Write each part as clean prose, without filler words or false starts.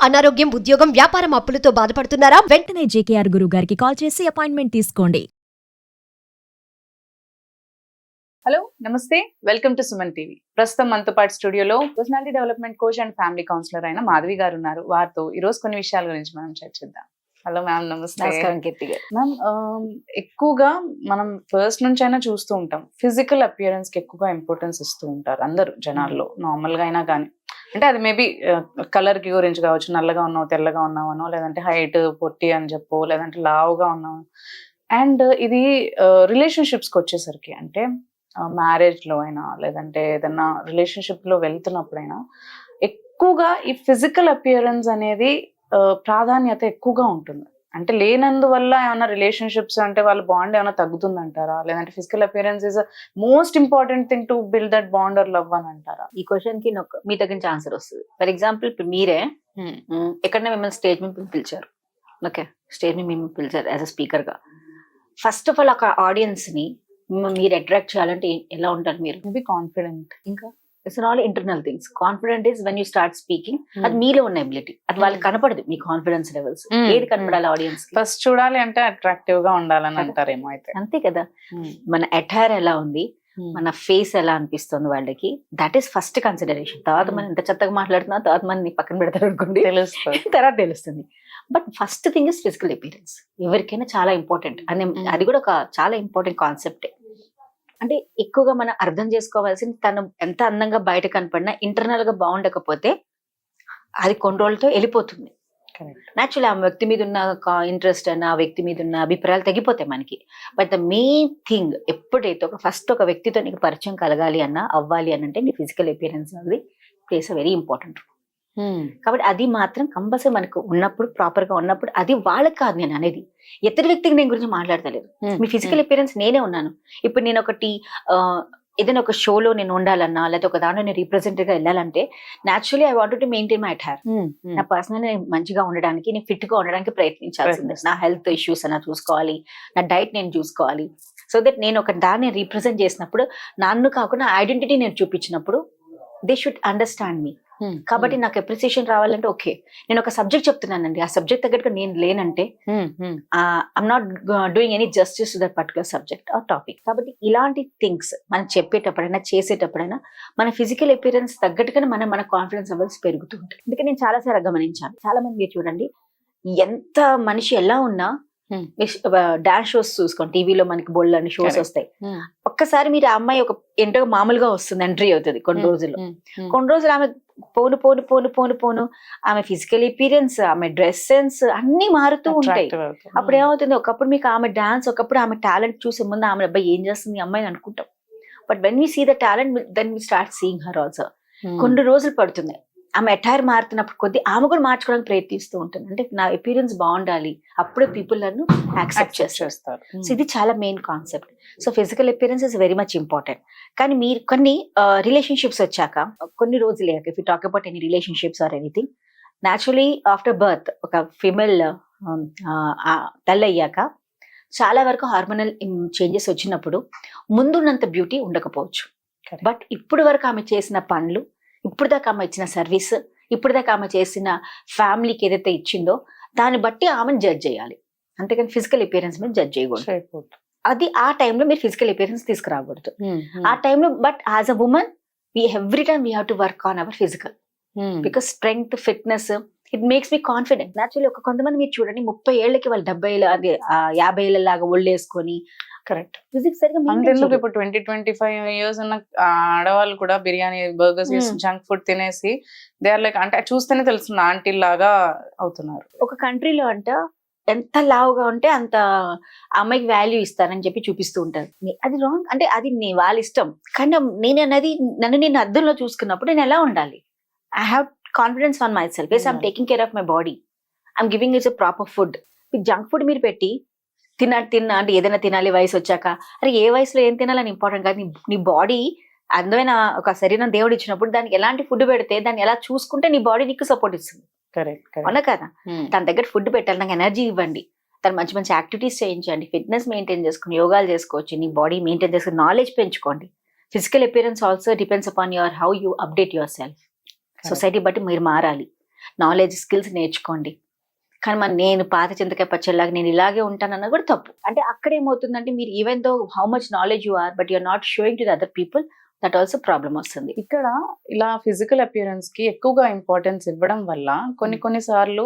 అనారోగ్యం, ఉద్యోగం, వ్యాపారం అప్పులతో బాధపడుతున్నారా? వెంటనే జేకేఆర్ గురువు గారికి కాల్ చేసి అపాయింట్మెంట్ తీసుకోండి. హలో నమస్తే, వెల్కమ్ టు సుమన్ టీవీ. ప్రస్తుతం మనతో పాటు స్టూడియోలో personality development coach and family counsellor అయిన మాధవి గారు ఉన్నారు. వారితో ఈ రోజు కొన్ని విషయాల గురించి మనం చర్చిద్దాం. హలో మ్యామ్, నమస్తే. నమస్కారం కీర్తి గారు. మ్యామ్, ఎక్కువగా మనం ఫస్ట్ నుంచి అయినా చూస్తూ ఉంటాం, ఫిజికల్ అపియరెన్స్ కి ఎక్కువగా ఇంపార్టెన్స్ ఇస్తూ ఉంటారు అందరు జనాల్లో, నార్మల్ గా అయినా కానీ. అంటే అది మేబీ కలర్ కి గురించి కావచ్చు, నల్లగా ఉన్నావు తెల్లగా ఉన్నావనో, లేదంటే హైట్ పొట్టి అని చెప్పు, లేదంటే లావుగా ఉన్నావు. అండ్ ఇది రిలేషన్షిప్స్ కి వచ్చేసరికి, అంటే మ్యారేజ్ లో అయినా లేదంటే ఏదైనా రిలేషన్షిప్ లో వెళ్తున్నప్పుడైనా ఎక్కువగా ఈ ఫిజికల్ అపియరెన్స్ అనేది ప్రాధాన్యత ఎక్కువగా ఉంటుంది. అంటే లేనందువల్ల ఏమైనా రిలేషన్షిప్స్ అంటే వాళ్ళ బాండ్ ఏమైనా తగ్గుతుందంటారా, లేదంటే physical appearance is most important thing to build that bond or love అని అంటారా? ఈ క్వశ్చన్ కి మీ దగ్గర నుంచి ఆన్సర్ వస్తుంది. ఫర్ ఎగ్జాంపుల్, ఇప్పుడు మీరే ఎక్కడైనా మిమ్మల్ని స్టేజ్ మీద పిలిచారు, ఓకే, స్టేజ్ మీద మిమ్మల్ని పిలిచారు యాజ్ అ స్పీకర్ గా. ఫస్ట్ ఆఫ్ ఆల్ ఒక ఆడియన్స్ ని మీరు అట్రాక్ట్ చేయాలంటే ఎలా ఉంటారు మీరు? Maybe confident. ఇంకా it's all internal things. Confident is when you start speaking. అది మీలో ఉన్న ఎబిలిటీ, అది వాళ్ళకి కనపడదు. మీ కాన్ఫిడెన్స్ లెవెల్స్ ఏది కనపడాలి ఆడియన్స్? ఫస్ట్ చూడాలి అంటే అట్రాక్టివ్ గా ఉండాలని అంటారేమో. అయితే అంతే కదా, మన అటైర్ ఎలా ఉంది, మన ఫేస్ ఎలా అనిపిస్తుంది వాళ్ళకి, దట్ ఈస్ ఫస్ట్ కన్సిడరేషన్. తర్వాత మనం ఎంత చెత్తగా మాట్లాడుతున్నా తర్వాత మన పక్కన పెడతారు అనుకోండి, తెలుస్తుంది, తర్వాత తెలుస్తుంది. But first thing is physical appearance. ఎవరికైనా చాలా ఇంపార్టెంట్ అని, అది కూడా ఒక చాలా ఇంపార్టెంట్ కాన్సెప్టే. అంటే ఎక్కువగా మనం అర్థం చేసుకోవాల్సింది, తను ఎంత అందంగా బయట కనపడినా ఇంటర్నల్ గా బాగుండకపోతే అది కొన్ని రోజులతో వెళ్ళిపోతుంది. న్యాచురల్ ఆ వ్యక్తి మీద ఉన్న ఇంట్రెస్ట్ అని, ఆ వ్యక్తి మీద ఉన్న అభిప్రాయాలు తగ్గిపోతాయి మనకి. బట్ ద మెయిన్ థింగ్, ఎప్పుడైతే ఫస్ట్ ఒక వ్యక్తితో నీకు పరిచయం కలగాలి అన్నా, అవ్వాలి అని అంటే నీ ఫిజికల్ అపియరెన్స్ అనేది ప్లేస్ వెరీ ఇంపార్టెంట్. కాబట్టి అది మాత్రం కంపల్సరీ మనకు ఉన్నప్పుడు, ప్రాపర్ గా ఉన్నప్పుడు, అది వాళ్ళకి కాదు నేను అనేది, ఇతర వ్యక్తికి నేను గురించి మాట్లాడతలేదు. మీ ఫిజికల్ అపియరెన్స్ నేనే ఉన్నాను. ఇప్పుడు నేను ఒకటి ఏదైనా ఒక షోలో నేను ఉండాలన్నా, లేకపోతే ఒక దాంట్లో నేను రిప్రజెంటేటివ్ గా వెళ్ళాలంటే naturally I want to maintain my attire. నా పర్సనల్ మంచిగా ఉండడానికి, నేను ఫిట్ గా ఉండడానికి ప్రయత్నించాల్సిందే. నా హెల్త్ ఇష్యూస్ అన్నా చూసుకోవాలి, నా డైట్ నేను చూసుకోవాలి. సో దట్ నేను ఒక దాన్ని రిప్రజెంట్ చేసినప్పుడు, నన్ను కాకుండా ఐడెంటిటీ నేను చూపించినప్పుడు దే షుడ్ అండర్స్టాండ్ మీ. కాబట్టి నాకు అప్రిసియేషన్ రావాలంటే, ఓకే నేను ఒక సబ్జెక్ట్ చెప్తున్నానండి, ఆ సబ్జెక్ట్ తగ్గట్టుగా నేను లేనంటే I'm not doing any justice to that particular subject or topic. కాబట్టి ఇలాంటి థింగ్స్ మనం చెప్పేటప్పుడైనా చేసేటప్పుడైనా మన ఫిజికల్ అపియరెన్స్ తగ్గట్టుగానే మన కాన్ఫిడెన్స్ లెవెల్స్ పెరుగుతూ ఉంటాయి. అందుకే నేను చాలాసార్లు గమనించాను, చాలా మంది మీరు చూడండి, ఎంత మనిషి ఎలా ఉన్నా, డాన్స్ షోస్ చూసుకోండి, టీవీలో మనకి బోల్డ్ అన్ని షోస్ వస్తాయి. ఒక్కసారి మీరు ఆ అమ్మాయి ఒక ఏంటో మామూలుగా వస్తుంది, ఎంట్రీ అవుతుంది కొన్ని రోజులు. కొన్ని రోజులు ఆమె పోను పోను పోను పోను పోను ఆమె ఫిజికల్ అపియరెన్స్, ఆమె డ్రెస్ సెన్స్ అన్ని మారుతూ ఉంటాయి. అప్పుడు ఏమవుతుంది, ఒకప్పుడు మీకు ఆమె డాన్స్, ఒకప్పుడు ఆమె టాలెంట్ చూసే ముందు ఆమె అబ్బాయి ఏం చేస్తుంది అమ్మాయి అనుకుంటాం. But when we see the talent, then we start seeing her also. కొన్ని రోజులు పడుతుంది, ఆమె అటైర్ మారుతున్నప్పుడు కొద్ది ఆమె కూడా మార్చుకోవడానికి ప్రయత్నిస్తూ ఉంటుంది. అంటే నా అపియరెన్స్ బాగుండాలి, అప్పుడే పీపుల్ నన్ను యాక్సెప్ట్ చేస్తారు. సో ఇది చాలా main concept. So physical appearance is very much important. కానీ మీరు కొన్ని రిలేషన్షిప్స్ వచ్చాక, కొన్ని రోజులు అయ్యాక, if you talk about any relationships or anything, naturally after birth ఒక ఫీమేల్ తల్లి అయ్యాక చాలా వరకు హార్మోనల్ చేంజెస్ వచ్చినప్పుడు ముందున్నంత బ్యూటీ ఉండకపోవచ్చు. బట్ ఇప్పుడు వరకు ఆమె చేసిన పనులు, ఇప్పుడు దాకా ఆమె ఇచ్చిన సర్వీస్, ఇప్పుడు దాకా ఆమె చేసిన ఫ్యామిలీకి ఏదైతే ఇచ్చిందో దాన్ని బట్టి ఆమెను జడ్జ్ చేయాలి, అంతేకాని ఫిజికల్ అపియరెన్స్ మీద జడ్జ్ చేయకూడదు. అది ఆ టైంలో మీరు ఫిజికల్ అపియరెన్స్ తీసుకురాకూడదు ఆ టైంలో. But as a women every time we have to work on hour physical, because strength, fitness, it makes me confident. Actually కొంతమంది మీరు చూడండి 30 ఏళ్ళకి వాళ్ళు 70 ఏళ్ళ, అదే 50 ఏళ్ళలాగా ఒళ్ళేసుకొని, కరెక్ట్ ఫిజిక్స్ సరిగా ఇప్పుడు 20-25 years ఉన్న ఆడవాళ్ళు కూడా బిర్యానీ, బర్గర్స్, జంక్ ఫుడ్ తినేసి దే ఆర్ లైక్, అంటే చూస్తేనే తెలుస్తుంది ఆంటీ లాగా అవుతున్నారు. ఒక కంట్రీలో అంట ఎంత లావుగా ఉంటే అంత అమ్మాయికి వాల్యూ ఇస్తారని చెప్పి చూపిస్తూ ఉంటారు. అది రాంగ్. అంటే అది వాళ్ళ ఇష్టం. కానీ నేను అన్నది, నన్ను నేను అద్దంలో చూసుకున్నప్పుడు నేను ఎలా ఉండాలి? I have confidence on my self. I'm taking care of my body, I'm giving it's proper food. Junk food మీరు పెట్టి తిన్నా అంటే ఏదైనా తినాలి వయసు వచ్చాక, అరే ఏ వయసులో ఏం తినాలని ఇంపార్టెంట్ కాదు. నీ బాడీ అందమైన ఒక శరీరం దేవుడు ఇచ్చినప్పుడు దానికి ఎలాంటి ఫుడ్ పెడితే, దాన్ని ఎలా చూసుకుంటే నీ బాడీ నీకు సపోర్ట్ ఇస్తుంది. అవునా కదా? తన దగ్గర ఫుడ్ పెట్టాలి, నాకు ఎనర్జీ ఇవ్వండి, తను మంచి మంచి యాక్టివిటీస్ చేయించండి, ఫిట్నెస్ మెయింటైన్ చేసుకుని, యోగాలు చేసుకోవచ్చు, నీ బాడీ మెయింటైన్ చేసుకుని, నాలెడ్జ్ పెంచుకోండి. Physical appearance also depends upon your how you update your self. Society బట్టి మీరు మారాలి. నాలెడ్జ్ స్కిల్స్ నేర్చుకోండి. కానీ నేను పాత చింతకాయ పచ్చడిలాగా నేను ఇలాగే ఉంటానన్న కూడా తప్పు. అంటే అక్కడ ఏమవుతుందంటే మీరు even though how much knowledge you are but you are not showing to the other people, that also problem వస్తుంది. ఇక్కడ ఇలా ఫిజికల్ అపియరెన్స్ కి ఎక్కువగా ఇంపార్టెన్స్ ఇవ్వడం వల్ల కొన్ని సార్లు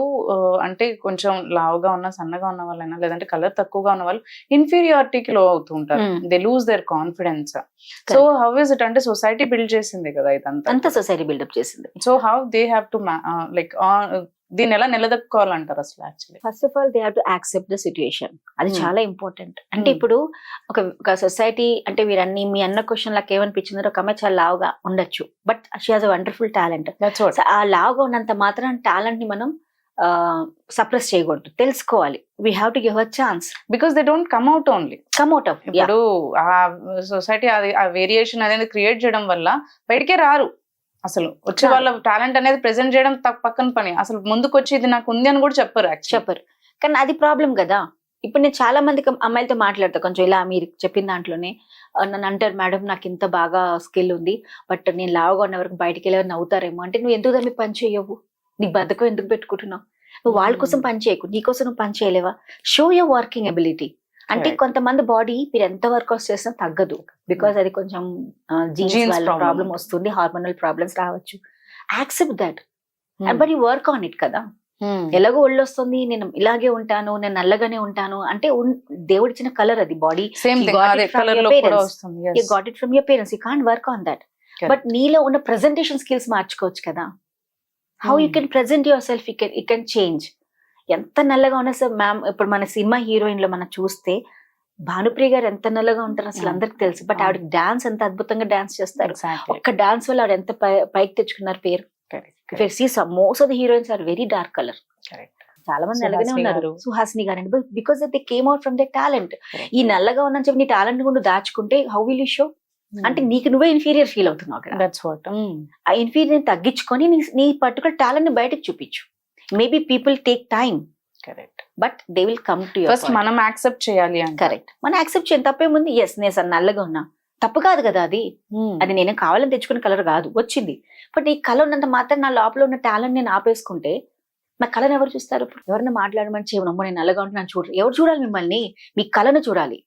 అంటే కొంచెం లావుగా ఉన్న సన్నగా ఉన్న వాళ్ళైనా లేదంటే కలర్ తక్కువగా ఉన్న వాళ్ళు ఇన్ఫీరియారిటీకి లో అవుతూ ఉంటారు. They lose their confidence. So how is it అంటే సొసైటీ బిల్డ్ చేసింది కదా ఇదంతా, అంత సొసైటీ బిల్డప్ చేసింది. So how they have to like దీన్ని ఎలా నిలదొక్కుకోవాలంటారు అసలు? Actually first of all they have to accept the situation. అది చాలా ఇంపార్టెంట్. అంటే Hmm. ఇప్పుడు ఒక సొసైటీ అంటే మీరన్నీ మీ అన్న క్వశ్చన్ లాగా ఏమనిపించిందో ఒక అమ్మాయి చాలా లావుగా ఉండొచ్చు, but she has a wonderful talent. That's what. ఆ లావుగా ఉన్నంత మాత్రం టాలెంట్ ని మనం సప్రెస్ చేయకూడదు, తెలుసుకోవాలి. We have to give a chance, because they don't come out only. Come out of. ఇప్పుడు ఆ సొసైటీ ఆ వేరియేషన్ అనేది క్రియేట్ చేయడం వల్ల బయటకే రారు. అసలు వచ్చే వాళ్ళ టాలెంట్ అనేది ప్రెజెంట్ చేయడం పక్కన పని, అసలు ముందుకు వచ్చి ఇది నాకు ఉంది అని కూడా చెప్పరు. చెప్పరు. కానీ అది ప్రాబ్లం కదా. ఇప్పుడు నేను చాలా మంది అమ్మాయిలతో మాట్లాడతా కొంచెం ఇలా మీరు చెప్పిన దాంట్లోనే. నన్ను అంటారు, మేడం నాకు ఇంత బాగా స్కిల్ ఉంది బట్ నేను లావుగా ఉన్న వరకు బయటికి వెళ్ళి నవ్వుతారేమో. అంటే నువ్వు ఎందుకు దాన్ని పని చేయవు? నీకు బద్ధకం ఎందుకు పెట్టుకుంటున్నావు? నువ్వు వాళ్ళ కోసం పని చేయకు, నీకోసం నువ్వు పని చేయలేవా? Show your working ability. అంటే Right. కొంతమంది బాడీ మీరు ఎంత వర్కౌట్ చేసినా తగ్గదు, బికాస్ అది కొంచెం జీన్స్ Genes వల్ల problem. ప్రాబ్లం వస్తుంది, హార్మోనల్ ప్రాబ్లమ్స్ రావచ్చు. Accept that but you work on it కదా. ఎలాగో ఒళ్ళు వస్తుంది, నేను ఇలాగే ఉంటాను, నేను నల్లగానే ఉంటాను అంటే దేవుడిచ్చిన కలర్ అది body. Same You got it from colour your లో కూడా parents. వస్తుంది. You got it from your parents, you can't work on that. But నీలో ఉన్న ప్రెజెంటేషన్ స్కిల్స్ మార్చుకోవచ్చు కదా. How you can present your self, you can change. ఎంత నల్లగా ఉన్నా సార్ మ్యామ్, ఇప్పుడు మన సినిమా హీరోయిన్ లో మనం చూస్తే భానుప్రియ గారు ఎంత నల్లగా ఉంటారు అసలు అందరికి తెలుసు. బట్ ఆవిడ డాన్స్ ఎంత అద్భుతంగా డాన్స్ చేస్తారు. ఒక్క డాన్స్ వల్ల ఆవిడ ఎంత పైకి తెచ్చుకున్నారు పేరు. Most of the heroines are very dark colour. చాలా మంది నల్లగానే సుహాసిని ఉన్నారు. గారు. సుహాసిని గారు అండి, because they came out from the talent. ఈ నల్లగా ఉన్నా చెప్పి నీ టాలెంట్ కూడా దాచుకుంటే హౌ విల్ యూ షో? అంటే నీకు నువ్వే ఇన్ఫీరియర్ ఫీల్ అవుతున్నావు అక్కడ. That's what. ఆ ఇన్ఫీరియర్ తగ్గించుకొని నీ పర్టికులర్ టాలెంట్ ని బయటకు చూపించు. Maybe people take time correct. But they will come to first మనం యాక్సెప్ట్ చేయాలి అంటే. కరెక్ట్. మనం యాక్సెప్ట్ చేయడం తప్పేముంది. ఎస్ నేను సార్ నల్లగా ఉన్నా, తప్పు కాదు కదా అది. అది నేనే కావాలని తెచ్చుకునే కలర్ కాదు, వచ్చింది. బట్ ఈ కలర్ ఉన్నంత మాత్రం నా లోపల ఉన్న టాలెంట్ నేను ఆపేసుకుంటే నా కళను ఎవరు చూస్తారు? ఎవరైనా మాట్లాడమని చేయమో నేను నల్లగా ఉంటే నన్ను చూడరు. ఎవరు చూడాలి మిమ్మల్ని? మీ కళను చూడాలి.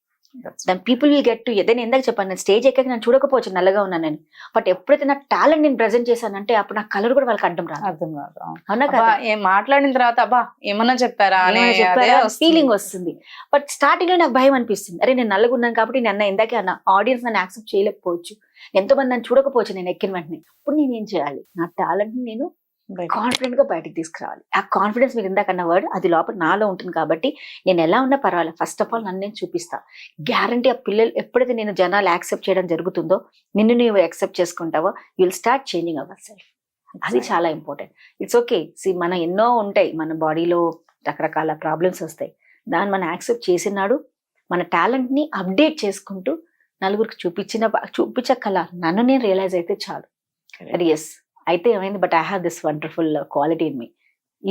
Then people will get to. ఏదైనా ఇందాక చెప్పాను, నేను స్టేజ్ ఎక్కాక నేను చూడకపోవచ్చు నల్లగా ఉన్నానని, బట్ ఎప్పుడైతే నా టాలెంట్ నేను ప్రెజెంట్ చేశానంటే అప్పుడు నా కలర్ కూడా వాళ్ళకి అడ్డం రాదు. అర్థం కాదు. అవునా అబ్బా, కదా? ఏం మాట్లాడిన తర్వాత అబ్బా ఏమన్నా చెప్పారా అనే ఫీలింగ్ వస్తుంది. బట్ స్టార్టింగ్ లో నాకు భయం అనిపిస్తుంది, అరే నేను నల్లగా ఉన్నాను కాబట్టి నేను ఇందాకే అన్న ఆడియన్స్ నన్ను యాక్సెప్ట్ చేయలేకపోవచ్చు, ఎంతో మంది నన్ను చూడకపోవచ్చు నేను ఎక్కిన వెంటనే. ఇప్పుడు నేను ఏం చేయాలి? నా టాలెంట్ ని నేను కాన్ఫిడెంట్ గా బయటకు తీసుకురావాలి. ఆ కాన్ఫిడెన్స్ మీరు ఇందాకన్న వర్డ్ అది లోపల నాలో ఉంటుంది కాబట్టి నేను ఎలా ఉన్నా పర్వాలేదు, ఫస్ట్ ఆఫ్ ఆల్ నన్ను నేను చూపిస్తా. గ్యారంటీ ఆ పిల్లలు ఎప్పుడైతే నేను జనాలు యాక్సెప్ట్ చేయడం జరుగుతుందో, నిన్ను నువ్వు యాక్సెప్ట్ చేసుకుంటావో, you will start changing our self. అది చాలా ఇంపార్టెంట్. It's okay. మన ఎన్నో ఉంటాయి, మన బాడీలో రకరకాల ప్రాబ్లమ్స్ వస్తాయి, దాన్ని మనం యాక్సెప్ట్ చేసినాడు మన టాలెంట్ ని అప్డేట్ చేసుకుంటూ నలుగురికి చూపించక్కల నన్ను నేను రియలైజ్ అయితే చాలు. ఎస్ అయితే ఏమైంది, but I have this wonderful quality in me,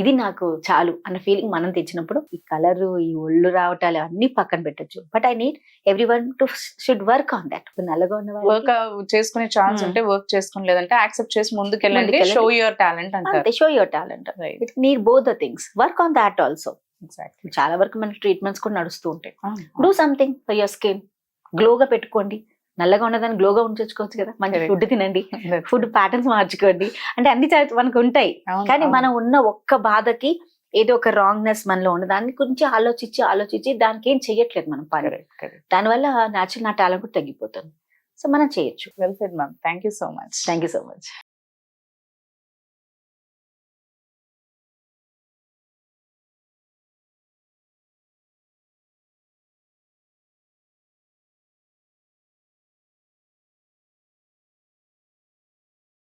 ఇది నాకు చాలు అన్న ఫీలింగ్ మనం తెచ్చినప్పుడు ఈ కలర్, ఈ ఒళ్ళు రావటాలు అన్ని పక్కన పెట్టచ్చు. But I need every one to should work on that. నల్లగా ఉన్న వర్క్ చేసుకునే ఛాన్స్ ఉంటే వర్క్ చేసుకుని, లేదంటే యాక్సెప్ట్ చేసి ముందుకెళ్ళండి. షో యువర్ టాలెంట్ అంటారు. Show your talent. It need both the things. Work on that also. Exactly. చాలా వరకు మన ట్రీట్మెంట్స్ కూడా నడుస్తూ ఉంటాయి. Do something for your skin. గ్లోగా పెట్టుకోండి. నల్లగా ఉన్నదాన్ని గ్లోగా ఉంచుకోవచ్చు కదా. మంచి ఫుడ్ తినండి, ఫుడ్ ప్యాటర్న్స్ మార్చుకోండి. అంటే అన్ని మనకు ఉంటాయి. కానీ మనం ఉన్న ఒక్క బాధకి ఏదో ఒక రాంగ్నెస్ మనలో ఉన్న దాని గురించి ఆలోచించి దానికి ఏం చెయ్యట్లేదు మనం పని. దానివల్ల న్యాచురల్ నా టాలెంట్ కూడా తగ్గిపోతుంది. సో మనం చేయొచ్చు. Well said ma'am. Thank you so much. Thank you so much.